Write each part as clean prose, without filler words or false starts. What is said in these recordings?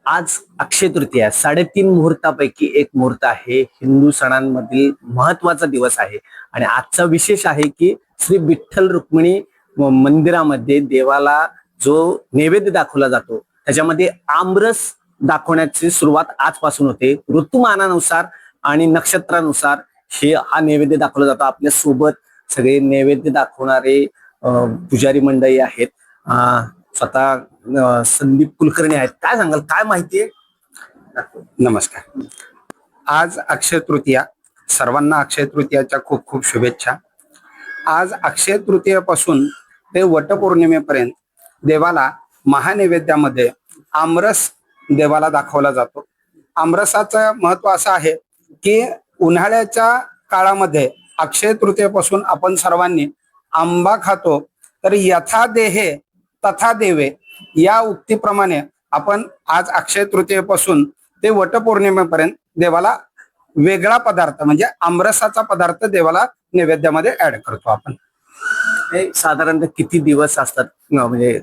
आज अक्षय तृतीया 3.5 मुहूर्तापैकी एक मुहूर्त आहे. हिंदू सणांमधील महत्वाचा दिवस आहे आणि आजचा विशेष आहे की श्री विठ्ठल रुक्मिणी मंदिरामध्ये देवाला जो नैवेद्य दाखवला जातो त्याच्यामध्ये आमरस दाखवण्याची सुरुवात आजपासून होते. ऋतुमानानुसार आणि नक्षत्रानुसार हा नैवेद्य दाखवला जातो. आपल्या सोबत सगळे नैवेद्य दाखवणारे पुजारी मंडळी आहेत. स्वतः संदीप कुलकर्णी आहेत. काय सांगाल, काय माहितीये? नमस्कार. आज अक्षय तृतीया. सर्वांना अक्षय तृतीयाच्या खूप खूप शुभेच्छा. आज अक्षय तृतीयेपासून ते वटपौर्णिमेपर्यंत देवाला महानैवेद्यामध्ये आमरस देवाला दाखवला जातो. आमरसाचं महत्व असं आहे की उन्हाळ्याच्या काळामध्ये अक्षय तृतीयेपासून आपण सर्वांनी आंबा खातो, तर यथा देहे तथा देवे या उक्तीप्रमाणे आपण आज अक्षय तृतीयेपासून ते वटपौर्णिमेपर्यंत देवाला वेगळा पदार्थ म्हणजे आमरसाचा पदार्थ देवाला नैवेद्यामध्ये ऍड करतो. आपण हे साधारणतः किती दिवस असतात, म्हणजे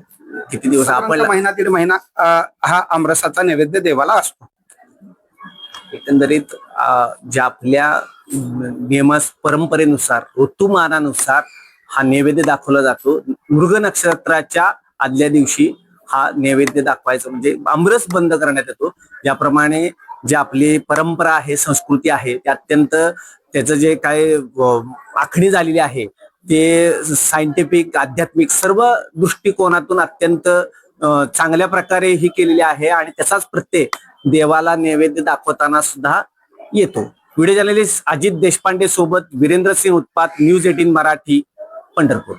किती दिवस आपण महिना दीड महिना हा आमरसाचा नैवेद्य देवाला असतो. एकंदरीत ज्या आपल्या नियमास परंपरेनुसार ऋतुमानानुसार हा नैवेद्य दाखवला जातो. मृग नक्षत्राच्या आदल्या दिवशी हा नैवेद्य दाखवायचा म्हणजे आमरस बंद करण्यात येतो. ज्याप्रमाणे जी आपली परंपरा आहे, संस्कृती आहे, ते अत्यंत त्याचं जे काय आखणी झालेली आहे ते सायंटिफिक, आध्यात्मिक सर्व दृष्टिकोनातून अत्यंत चांगल्या प्रकारे ही केलेली आहे आणि त्याचाच प्रत्यय देवाला नैवेद्य दाखवताना सुद्धा येतो. व्हिडिओ जर्नलिस्ट अजित देशपांडे सोबत वीरेंद्र सिंह उत्पात, न्यूज 18 मराठी, पंढरपूर.